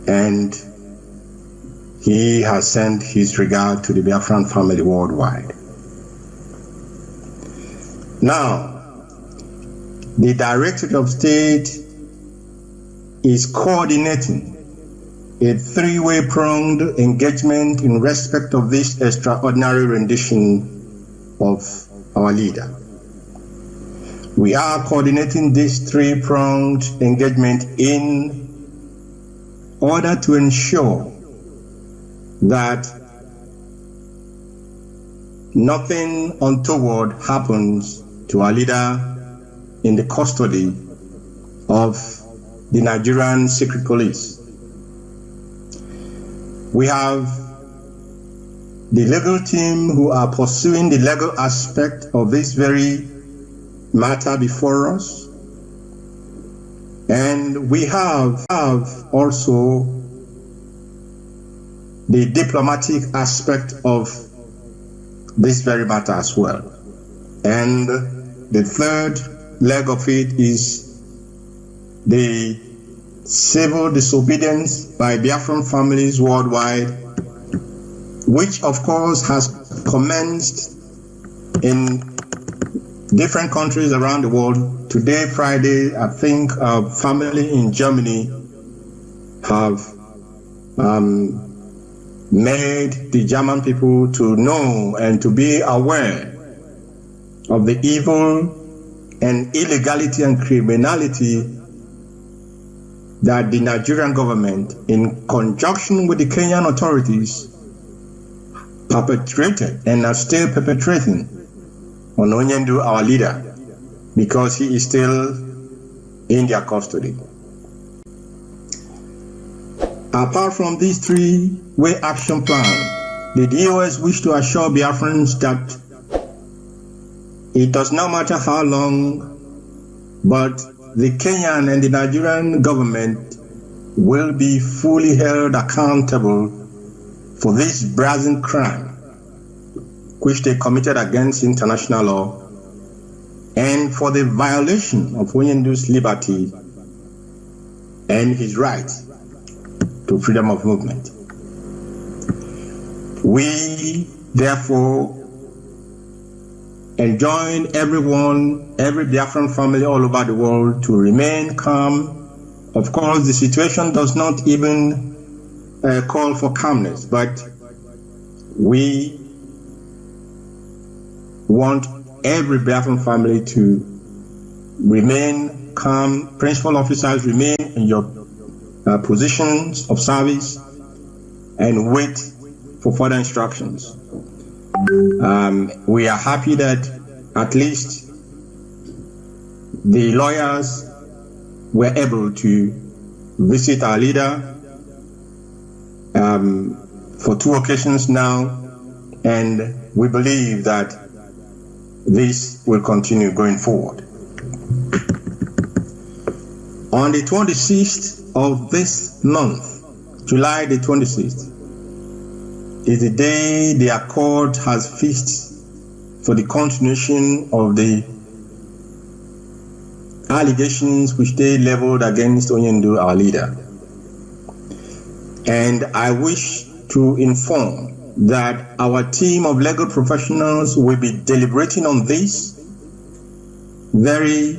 and he has sent his regard to the Biafran family worldwide. Now, the Directorate of State is coordinating a three-way pronged engagement in respect of this extraordinary rendition of our leader. We are coordinating this three-pronged engagement in order to ensure that nothing untoward happens to our leader in the custody of the Nigerian Secret Police. We have the legal team who are pursuing the legal aspect of this very matter before us, and we have also the diplomatic aspect of this very matter as well. And the third leg of it is the civil disobedience by Biafran families worldwide, which of course has commenced in different countries around the world. Today, Friday, I think a family in Germany have made the German people to know and to be aware of the evil and illegality and criminality that the Nigerian government, in conjunction with the Kenyan authorities, perpetrated and are still perpetrating on Onyendu, our leader, because he is still in their custody. Apart from this three-way action plan, the DOS wish to assure Biafrans that it does not matter how long, but the Kenyan and the Nigerian government will be fully held accountable for this brazen crime which they committed against international law and for the violation of Onyendu's liberty and his right to freedom of movement. We therefore enjoin everyone, every Biafran family all over the world to remain calm. Of course, the situation does not even call for calmness, but we want every Biafran family to remain calm. Principal officers, remain in your positions of service and wait for further instructions. We are happy that at least the lawyers were able to visit our leader for 2 occasions now, and we believe that this will continue going forward. On the 26th of this month, July the 26th, is the day the accord has fixed for the continuation of the allegations which they leveled against Onyendu, our leader. And I wish to inform that our team of legal professionals will be deliberating on this very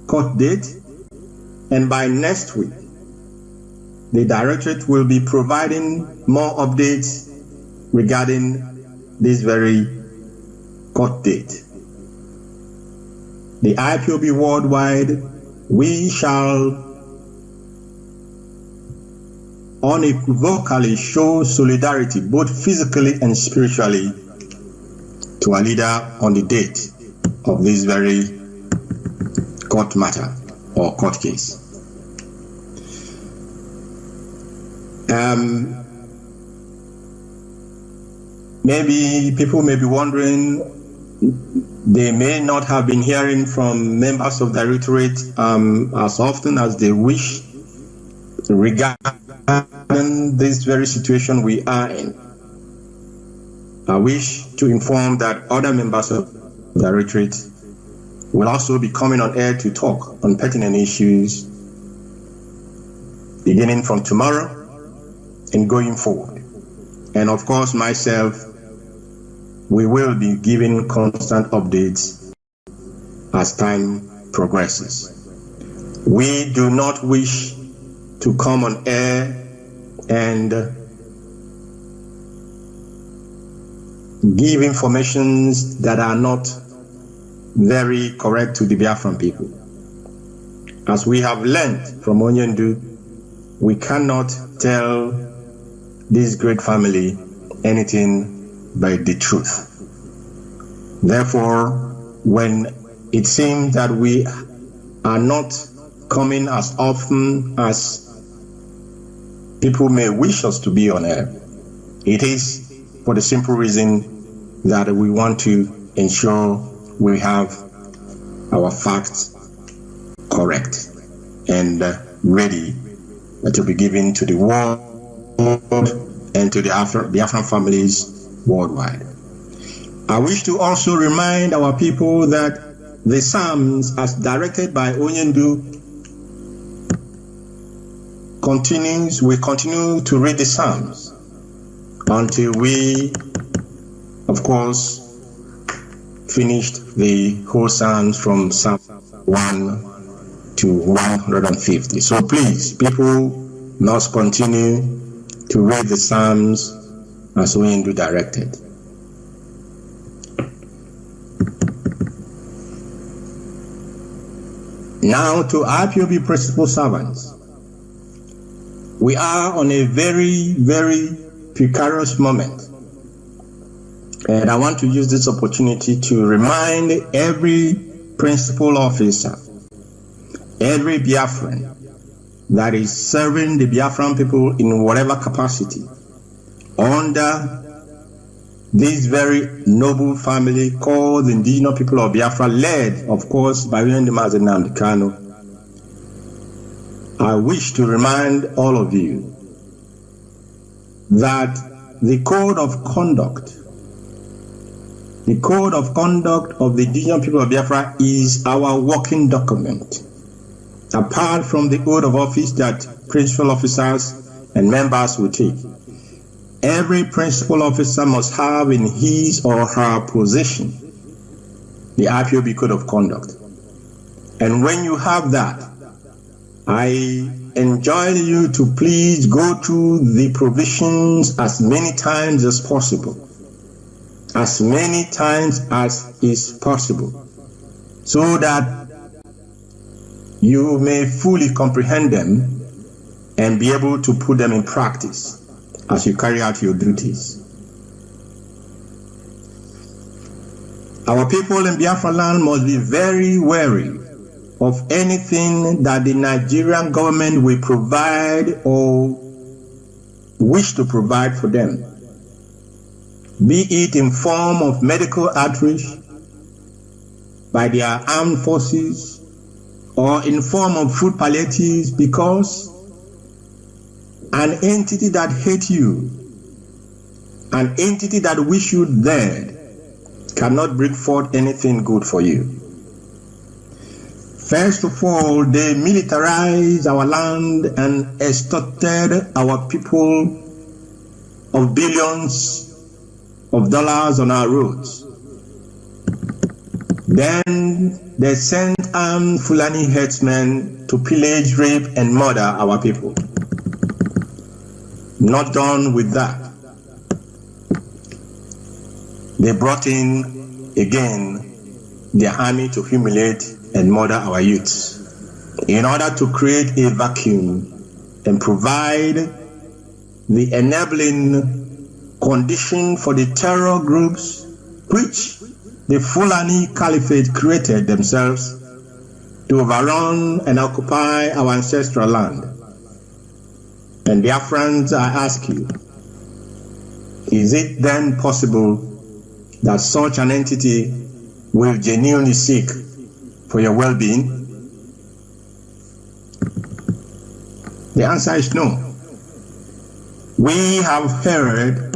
court date, and by next week, the Directorate will be providing more updates regarding this very court date. The IPOB worldwide, we shall unequivocally show solidarity, both physically and spiritually, to our leader on the date of this very court matter or court case. Maybe people may be wondering, they may not have been hearing from members of the Directorate as often as they wish regarding this very situation we are in. I wish to inform that other members of the Directorate will also be coming on air to talk on pertinent issues beginning from tomorrow and going forward. And of course, myself, we will be giving constant updates as time progresses. We do not wish to come on air and give informations that are not very correct to the Biafran people. As we have learned from Onyendu, we cannot tell this great family anything but the truth. Therefore, when it seems that we are not coming as often as people may wish us to be on air, it is for the simple reason that we want to ensure we have our facts correct and ready to be given to the world and to the Biafran families worldwide. I wish to also remind our people that the Psalms, as directed by Onyendu, we continue to read the Psalms until we, of course, finished the whole Psalms from Psalm 1 to 150. So please, people must continue to read the Psalms as Onyendu directed. Now to IPOB principal servants. We are on a very, very precarious moment. And I want to use this opportunity to remind every principal officer, every Biafran that is serving the Biafran people in whatever capacity under this very noble family called the indigenous people of Biafra, led, of course, by Onyendu Mazi Nnamdi Kanu. I wish to remind all of you that the code of conduct of the indigenous people of Biafra is our working document. Apart from the oath of office that principal officers and members will take, every principal officer must have in his or her possession the IPOB code of conduct. And when you have that, I enjoin you to please go through the provisions as many times as possible, as many times as is possible, so that you may fully comprehend them and be able to put them in practice as you carry out your duties. Our people in Biafra land must be very wary of anything that the Nigerian government will provide or wish to provide for them, be it in form of medical outreach by their armed forces or in form of food palliatives, because an entity that hates you, an entity that wish you dead, cannot bring forth anything good for you. First of all, they militarized our land and extorted our people of billions of dollars on our roads. Then they sent armed Fulani headsmen to pillage, rape, and murder our people. Not done with that, they brought in again their army to humiliate and murder our youths in order to create a vacuum and provide the enabling condition for the terror groups which the Fulani Caliphate created themselves to overrun and occupy our ancestral land. And dear friends, I ask you, is it then possible that such an entity will genuinely seek for your well-being? The answer is no. We have heard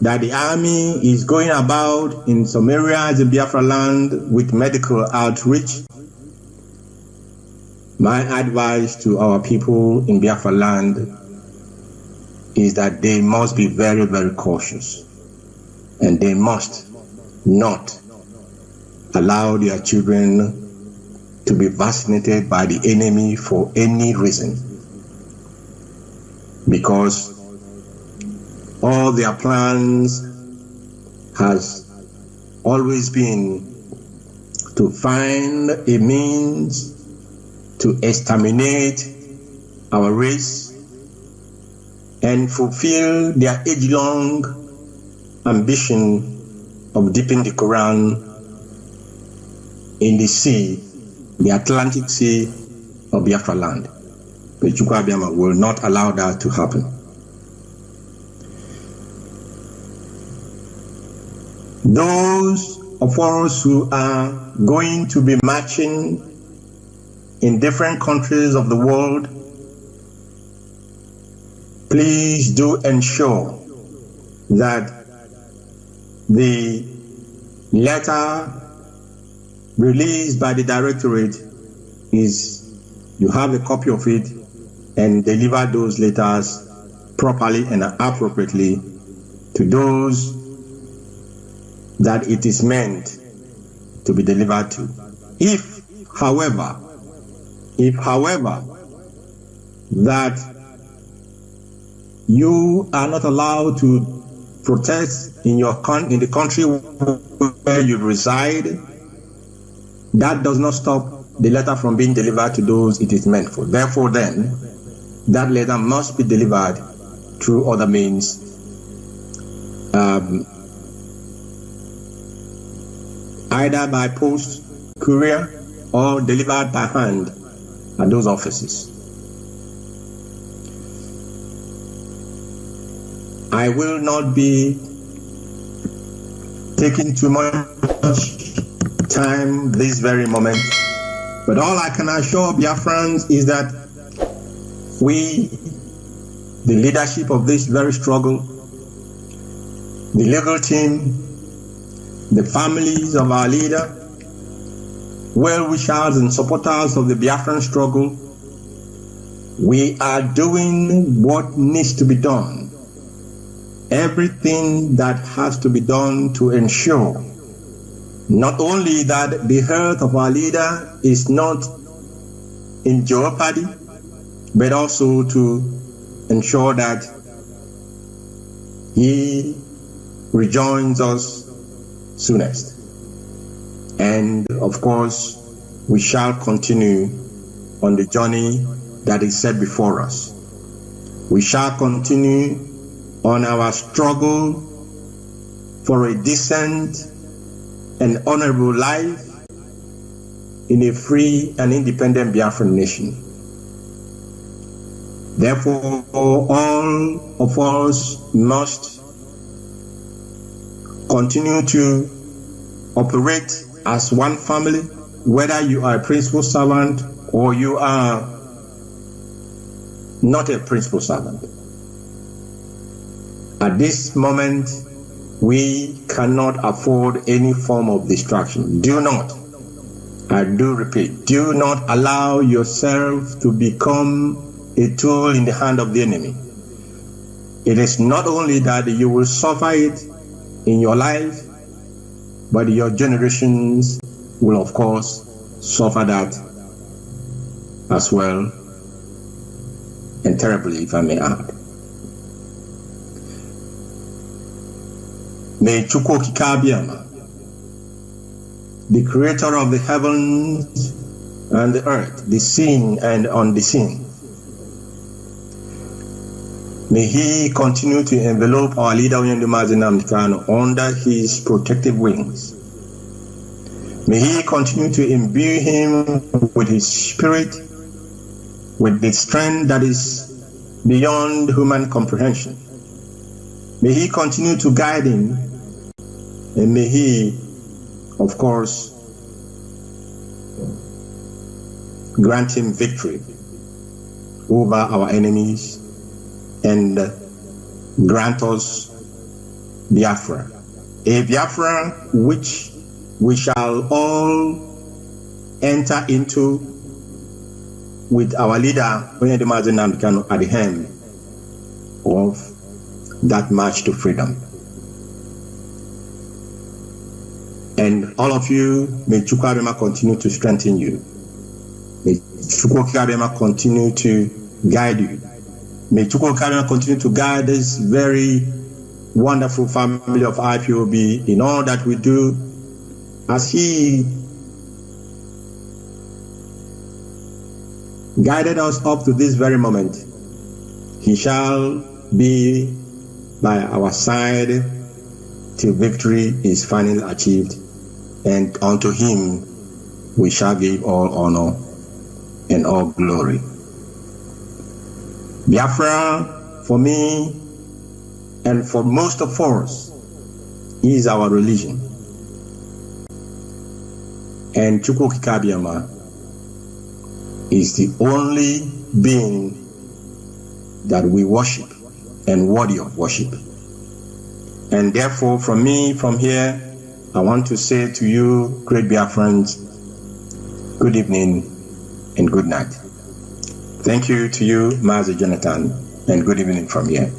that the army is going about in some areas in Biafra land with medical outreach, My advice to our people in Biafra land is that they must be very, very cautious, and they must not allow their children to be vaccinated by the enemy for any reason, because all their plans has always been to find a means to exterminate our race and fulfill their age-long ambition of dipping the Quran in the sea, the Atlantic Sea of Biafra land. But Chukwu Abịama will not allow that to happen. Those of us who are going to be marching in different countries of the world, please do ensure that the letter released by the Directorate you have a copy of it, and deliver those letters properly and appropriately to those that it is meant to be delivered to. If, however, that you are not allowed to protest in the country where you reside, that does not stop the letter from being delivered to those it is meant for. Therefore, then, that letter must be delivered through other means, either by post, courier, or delivered by hand at those offices. I will not be taking too much time this very moment, but all I can assure Biafrans is that we, the leadership of this very struggle, the legal team, the families of our leader, well-wishers and supporters of the Biafran struggle, we are doing what needs to be done. Everything that has to be done to ensure not only that the health of our leader is not in jeopardy, but also to ensure that he rejoins us soonest. And of course, we shall continue on the journey that is set before us. We shall continue on our struggle for a decent and honorable life in a free and independent Biafran nation. Therefore, all of us must continue to operate as one family, whether you are a principal servant or you are not a principal servant. At this moment, we cannot afford any form of distraction. Do not, I do repeat, do not allow yourself to become a tool in the hand of the enemy. It is not only that you will suffer it in your life, but your generations will, of course, suffer that as well, and terribly, if I may add. May Chukwu Abịama, the creator of the heavens and the earth, the seen and unseen, may he continue to envelop our leader Onyendu Mazi Nnamdi Kanu under his protective wings. May he continue to imbue him with his spirit, with the strength that is beyond human comprehension. May he continue to guide him, and may he, of course, grant him victory over our enemies and grant us Biafra, a Biafra which we shall all enter into with our leader, Onyendu Mazi Nnamdi Kanu, at the helm of that march to freedom. And all of you, may Chukwuabema continue to strengthen you. May Chukwuabema continue to guide you. May Chukwuabema continue to guide this very wonderful family of IPOB in all that we do, as he guided us up to this very moment. He shall be by our side till victory is finally achieved, and unto him we shall give all honor and all glory. Biafra, for me and for most of us, is our religion. And Chukwu Kikabiama is the only being that we worship and worthy of worship. And therefore, from me, from here, I want to say to you, great Biafrans, good evening and good night. Thank you to you, Mazi Jonathan, and good evening from here.